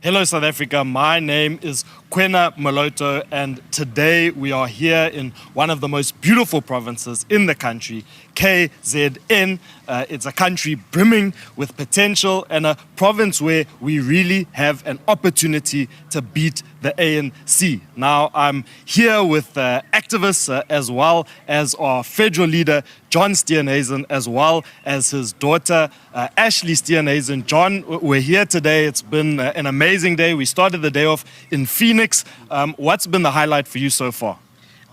Hello, South Africa. My name is Kwena Moloto, and today we are here in one of the most beautiful provinces in the country, KZN. It's a country brimming with potential and a province where we really have an opportunity to beat the ANC. Now, I'm here with activists as well as our federal leader, John Steenhusien, as well as his daughter, Ashley Steenhusien. John, we're here today. It's been an amazing day. We started the day off in Phoenix. What's been the highlight for you so far?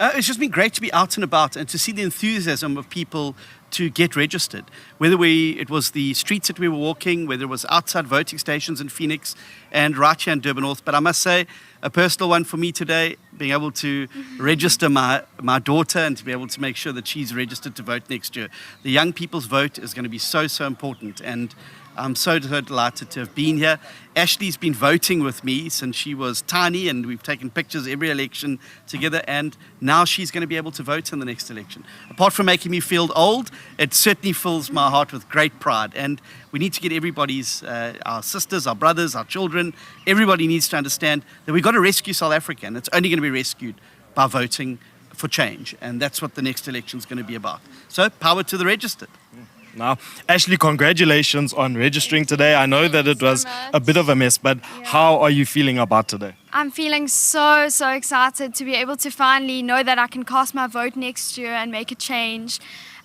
It's just been great to be out and about and to see the enthusiasm of people to get registered. Whether it was the streets that we were walking, whether it was outside voting stations in Phoenix and right here in Durban North. But I must say, a personal one for me today, being able to register my daughter and to be able to make sure that she's registered to vote next year. The young people's vote is going to be so important, and I'm so delighted to have been here. Ashley's been voting with me since she was tiny, and we've taken pictures every election together, and now she's going to be able to vote in the next election. Apart from making me feel old, it certainly fills my heart with great pride, and we need to get everybody's, our sisters, our brothers, our children, everybody needs to understand that we've got to rescue South Africa, and it's only going to be rescued by voting for change, and that's what the next election is going to be about. So, power to the registered. Now, Ashley, congratulations on registering today. I know that it was a bit of a mess, but how are you feeling about today? I'm feeling so excited to be able to finally know that I can cast my vote next year and make a change.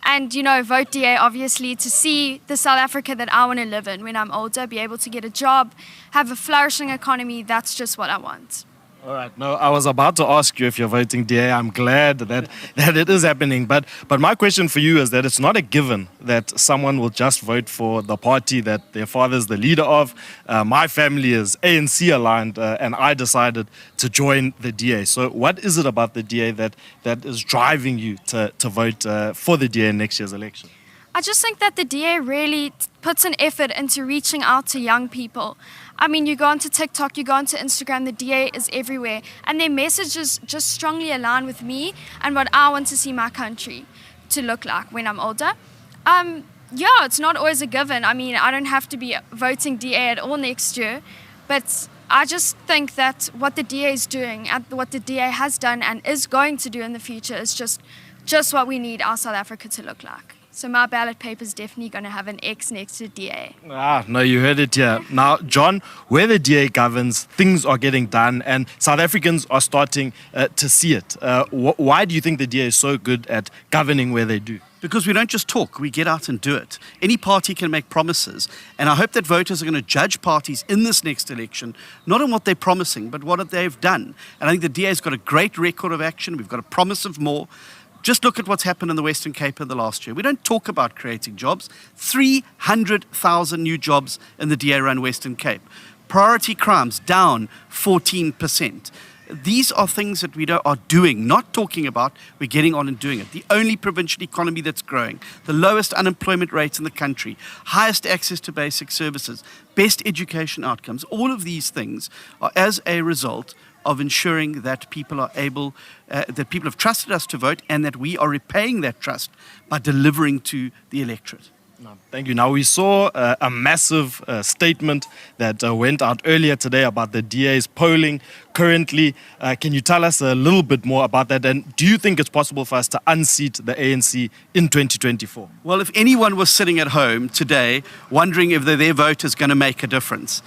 And, vote DA, obviously, to see the South Africa that I want to live in when I'm older, be able to get a job, have a flourishing economy. That's just what I want. All right. No, I was about to ask you if you're voting DA. I'm glad that it is happening. But my question for you is that it's not a given that someone will just vote for the party that their father's the leader of. My family is ANC aligned, and I decided to join the DA. So what is it about the DA that is driving you to vote for the DA in next year's election? I just think that the DA really puts an effort into reaching out to young people. I mean, you go onto TikTok, you go onto Instagram, the DA is everywhere. And their messages just strongly align with me and what I want to see my country to look like when I'm older. It's not always a given. I mean, I don't have to be voting DA at all next year. But I just think that what the DA is doing and what the DA has done and is going to do in the future is just what we need our South Africa to look like. So my ballot paper is definitely going to have an X next to DA. No, you heard it here. Now, John, where the DA governs, things are getting done and South Africans are starting to see it. Why do you think the DA is so good at governing where they do? Because we don't just talk, we get out and do it. Any party can make promises, and I hope that voters are going to judge parties in this next election, not on what they're promising, but what they've done. And I think the DA's got a great record of action. We've got a promise of more. Just look at what's happened in the Western Cape in the last year. We don't talk about creating jobs. 300,000 new jobs in the DA-run Western Cape. Priority crimes down 14%. These are things that we are doing, not talking about. We're getting on and doing it. The only provincial economy that's growing, the lowest unemployment rates in the country, highest access to basic services, best education outcomes. All of these things are as a result of ensuring that people are able, that people have trusted us to vote and that we are repaying that trust by delivering to the electorate. No, thank you. Now, we saw a massive statement that went out earlier today about the DA's polling currently. Can you tell us a little bit more about that? And do you think it's possible for us to unseat the ANC in 2024? Well, if anyone was sitting at home today wondering if their vote is going to make a difference,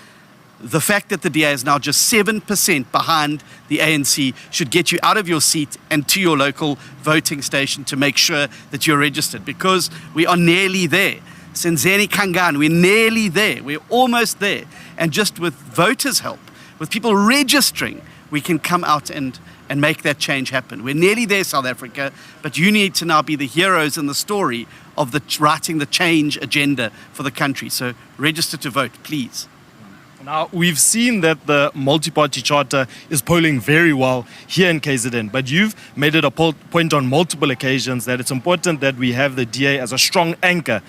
the fact that the DA is now just 7% behind the ANC should get you out of your seat and to your local voting station to make sure that you're registered, because we are nearly there. Senzeni Kangan, we're nearly there. We're almost there. And just with voters' help, with people registering, we can come out and make that change happen. We're nearly there, South Africa, but you need to now be the heroes in the story of writing the change agenda for the country. So register to vote, please. Now, we've seen that the multi-party charter is polling very well here in KZN, but you've made it a point on multiple occasions that it's important that we have the DA as a strong anchor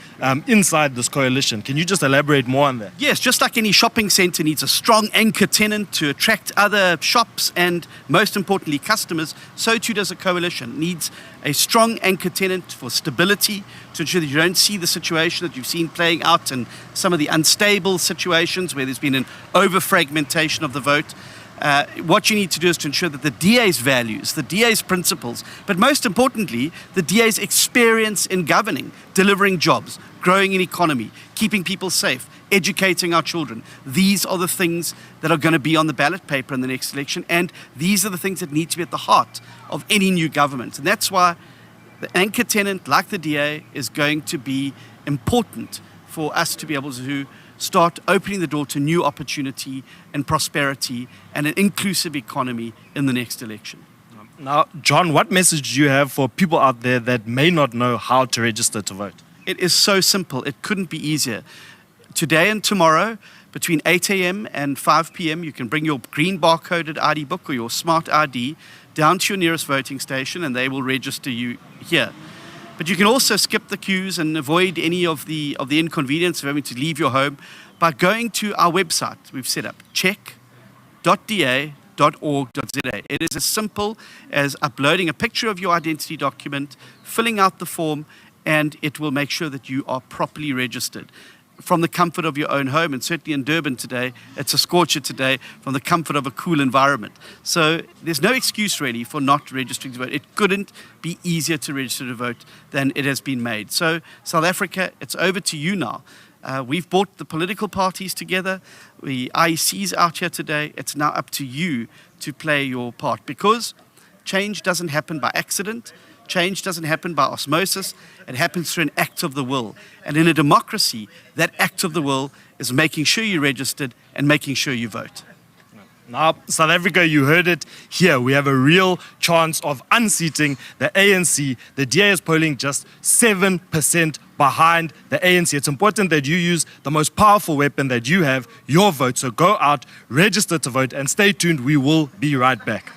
inside this coalition. Can you just elaborate more on that? Yes, just like any shopping centre needs a strong anchor tenant to attract other shops and, most importantly, customers, so too does a coalition. It needs a strong anchor tenant for stability, to ensure that you don't see the situation that you've seen playing out in some of the unstable situations where there's been an over-fragmentation of the vote. What you need to do is to ensure that the DA's values, the DA's principles, but most importantly, the DA's experience in governing, delivering jobs, growing an economy, keeping people safe, educating our children. These are the things that are going to be on the ballot paper in the next election, and these are the things that need to be at the heart of any new government. And that's why the anchor tenant, like the DA, is going to be important for us to be able to start opening the door to new opportunity and prosperity and an inclusive economy in the next election. Now, John, what message do you have for people out there that may not know how to register to vote? It is so simple. It couldn't be easier. Today and tomorrow, between 8 a.m. and 5 p.m., you can bring your green barcoded ID book or your smart ID down to your nearest voting station and they will register you here. But you can also skip the queues and avoid any of the inconvenience of having to leave your home by going to our website we've set up, check.da.org.za. It is as simple as uploading a picture of your identity document, filling out the form, and it will make sure that you are properly registered from the comfort of your own home. And certainly in Durban today, it's a scorcher today, from the comfort of a cool environment. So there's no excuse really for not registering to vote. It couldn't be easier to register to vote than it has been made. So South Africa, it's over to you now. We've brought the political parties together. The IEC's out here today. It's now up to you to play your part, because change doesn't happen by accident. Change doesn't happen by osmosis. It happens through an act of the will. And in a democracy, that act of the will is making sure you're registered and making sure you vote. Now, South Africa, you heard it here. We have a real chance of unseating the ANC. The DA is polling just 7% behind the ANC. It's important that you use the most powerful weapon that you have, your vote. So go out, register to vote, and stay tuned. We will be right back.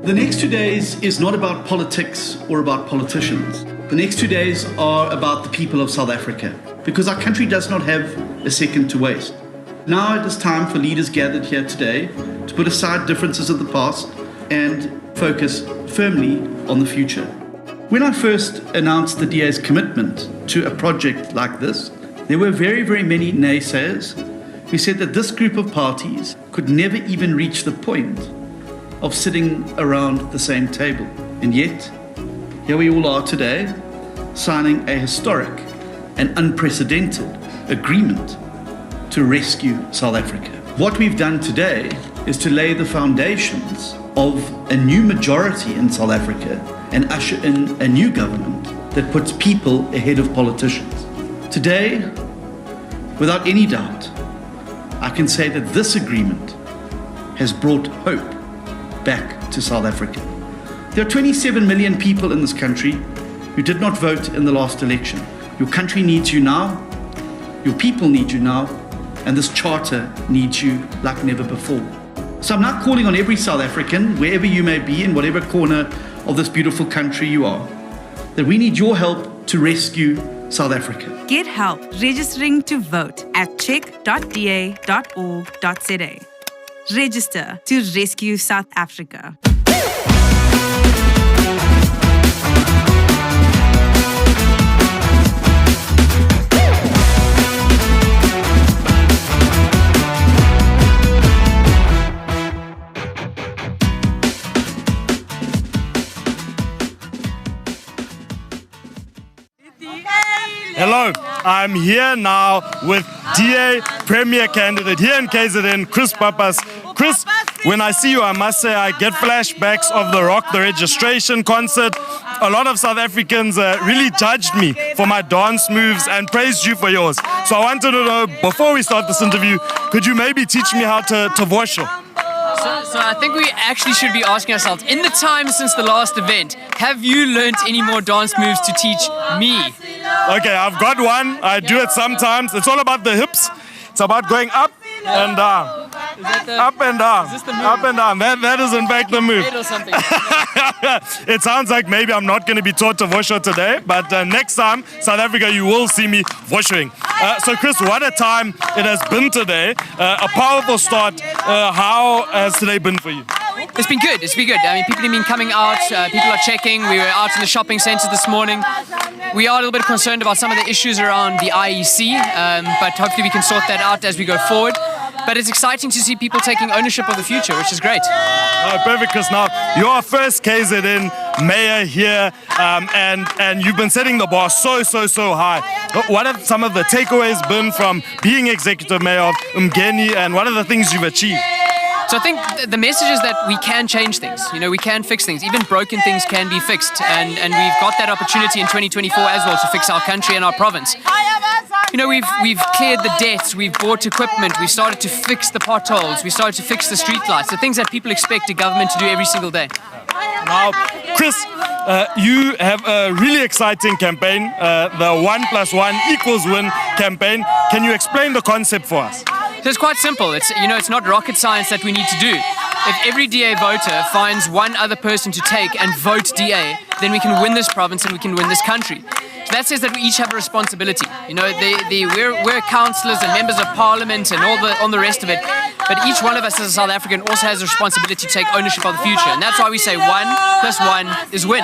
The next 2 days is not about politics or about politicians. The next 2 days are about the people of South Africa, because our country does not have a second to waste. Now it is time for leaders gathered here today to put aside differences of the past and focus firmly on the future. When I first announced the DA's commitment to a project like this, there were very, very many naysayers who said that this group of parties could never even reach the point of sitting around the same table. And yet, here we all are today, signing a historic and unprecedented agreement to rescue South Africa. What we've done today is to lay the foundations of a new majority in South Africa and usher in a new government that puts people ahead of politicians. Today, without any doubt, I can say that this agreement has brought hope back to South Africa. There are 27 million people in this country who did not vote in the last election. Your country needs you now, your people need you now, and this charter needs you like never before. So I'm now calling on every South African, wherever you may be, in whatever corner of this beautiful country you are, that we need your help to rescue South Africa. Get help registering to vote at check.da.org.za. Register to rescue South Africa. Hello, I'm here now with DA Premier Candidate here in KZN, Chris Pappas. Chris, when I see you, I must say I get flashbacks of the Rock the Registration concert. A lot of South Africans really judged me for my dance moves and praised you for yours. So I wanted to know, before we start this interview, could you maybe teach me how to vorsho? So I think we actually should be asking ourselves, in the time since the last event, have you learnt any more dance moves to teach me? Okay, I've got one. I do it sometimes. It's all about the hips. It's about going up and down. Up and down. Is this the move? Up and down. That is in fact the move. Head or something. It sounds like maybe I'm not going to be taught to vosho today, but next time, South Africa, you will see me voshoing. So Chris, what a time it has been today. A powerful start. How has today been for you? It's been good. It's been good. I mean, people have been coming out. People are checking. We were out in the shopping centre this morning. We are a little bit concerned about some of the issues around the IEC, but hopefully we can sort that out as we go forward. But it's exciting to see people taking ownership of the future, which is great. Perfect, Chris. Now, you're our first KZN mayor here, and you've been setting the bar so high. What have some of the takeaways been from being executive mayor of Umgeni, and what are the things you've achieved? So I think the message is that we can change things. You know, we can fix things. Even broken things can be fixed. And we've got that opportunity in 2024 as well to fix our country and our province. You know, we've cleared the debts, we've bought equipment, we started to fix the potholes, we started to fix the street lights, the things that people expect a government to do every single day. Now, Chris, you have a really exciting campaign, the 1+1=win campaign. Can you explain the concept for us? So it's quite simple. It's not rocket science that we need to do. If every DA voter finds one other person to take and vote DA, then we can win this province and we can win this country. So that says that we each have a responsibility. You know, we're councillors and members of parliament and all the rest of it. But each one of us as a South African also has a responsibility to take ownership of the future. And that's why we say 1+1=win.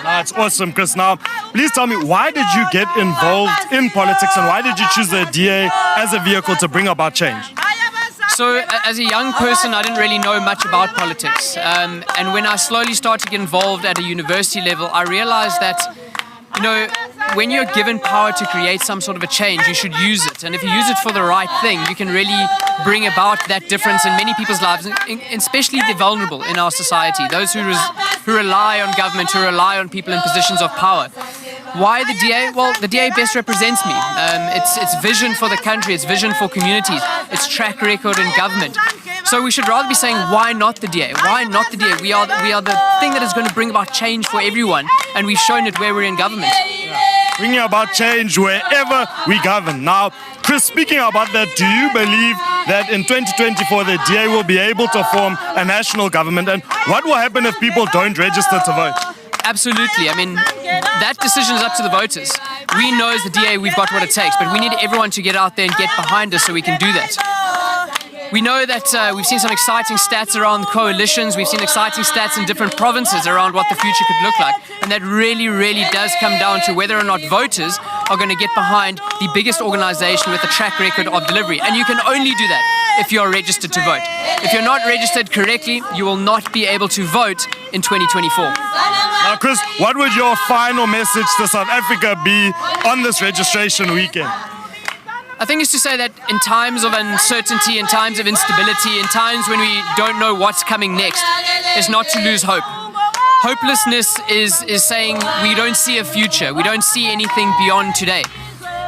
That's awesome, Chris. Now, please tell me, why did you get involved in politics and why did you choose the DA as a vehicle to bring about change? So as a young person, I didn't really know much about politics. And when I slowly started to get involved at a university level, I realized that, you know, when you're given power to create some sort of a change, you should use it. And if you use it for the right thing, you can really bring about that difference in many people's lives, especially the vulnerable in our society, those who rely on government, who rely on people in positions of power. Why the DA? Well, the DA best represents me. It's vision for the country, it's vision for communities, it's track record in government. So we should rather be saying, why not the DA? Why not the DA? We are the thing that is going to bring about change for everyone, and we've shown it where we're in government. Bringing about change wherever we govern. Now, Chris, speaking about that, do you believe that in 2024 the DA will be able to form a national government? And what will happen if people don't register to vote? Absolutely. I mean, that decision is up to the voters. We know as the DA we've got what it takes, but we need everyone to get out there and get behind us so we can do that. We know that we've seen some exciting stats around coalitions. We've seen exciting stats in different provinces around what the future could look like. And that really does come down to whether or not voters are going to get behind the biggest organization with a track record of delivery. And you can only do that if you're registered to vote. If you're not registered correctly, you will not be able to vote in 2024. Now, Chris, what would your final message to South Africa be on this registration weekend? I think it's to say that in times of uncertainty, in times of instability, in times when we don't know what's coming next, is not to lose hope. Hopelessness is saying we don't see a future, we don't see anything beyond today.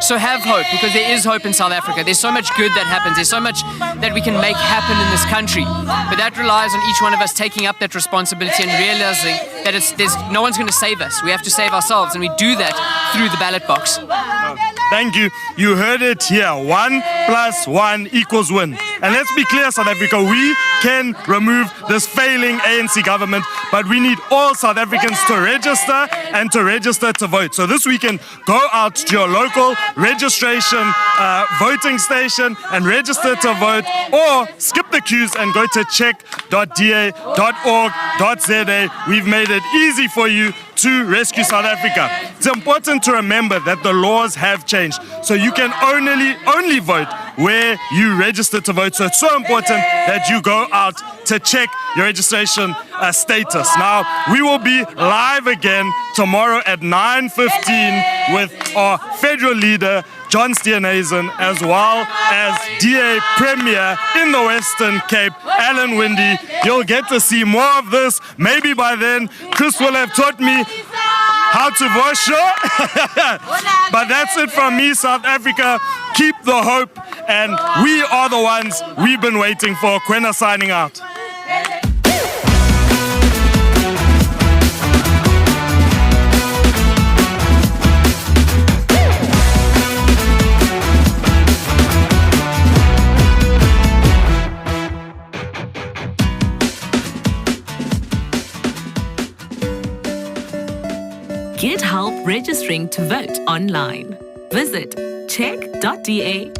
So have hope, because there is hope in South Africa. There's so much good that happens. There's so much that we can make happen in this country. But that relies on each one of us taking up that responsibility and realizing that there's no one's going to save us. We have to save ourselves, and we do that through the ballot box. Thank you. You heard it here. 1+1=win. And let's be clear, South Africa, we can remove this failing ANC government, but we need all South Africans to register and to register to vote. So this weekend, go out to your local registration voting station and register to vote, or skip the queues and go to check.da.org.za. We've made it easy for you to rescue South Africa. It's important to remember that the laws have changed, so you can only vote where you register to vote. So it's so important that you go out to check your registration status. Now, we will be live again tomorrow at 9:15 with our federal leader, John Steenhusien, as well as DA Premier in the Western Cape, Alan Windy. You'll get to see more of this. Maybe by then, Chris will have taught me how to vosho. But that's it from me, South Africa. Keep the hope, and we are the ones we've been waiting for. Kwena signing out. Get help registering to vote online. Visit check.da.org.za.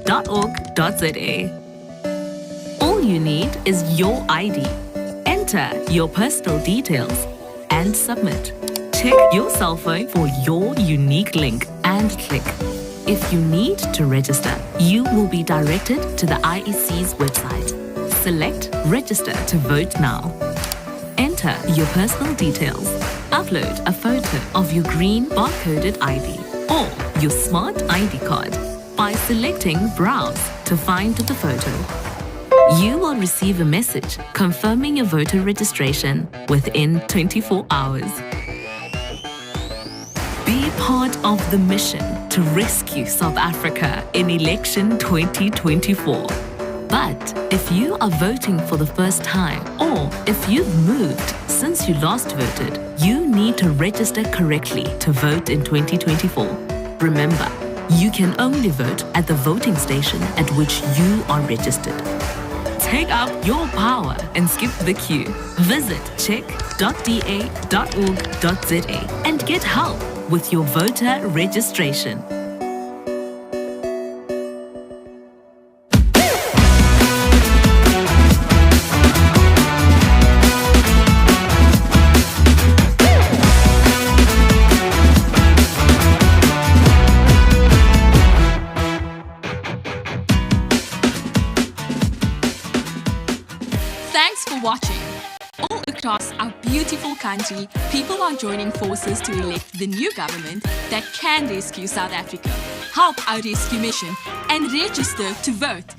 All you need is your ID. Enter your personal details and submit. Check your cell phone for your unique link and click. If you need to register, you will be directed to the IEC's website. Select Register to vote now. Enter your personal details. Upload a photo of your green barcoded ID or your smart ID card by selecting Browse to find the photo. You will receive a message confirming your voter registration within 24 hours. Be part of the mission to rescue South Africa in election 2024. But if you are voting for the first time or if you've moved since you last voted, you need to register correctly to vote in 2024. Remember, you can only vote at the voting station at which you are registered. Take up your power and skip the queue. Visit check.da.org.za and get help with your voter registration. Thanks for watching. All across our beautiful country, people are joining forces to elect the new government that can rescue South Africa. Help our rescue mission and register to vote.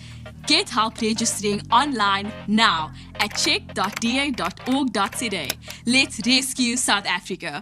Get help registering online now at check.da.org.za. Let's rescue South Africa.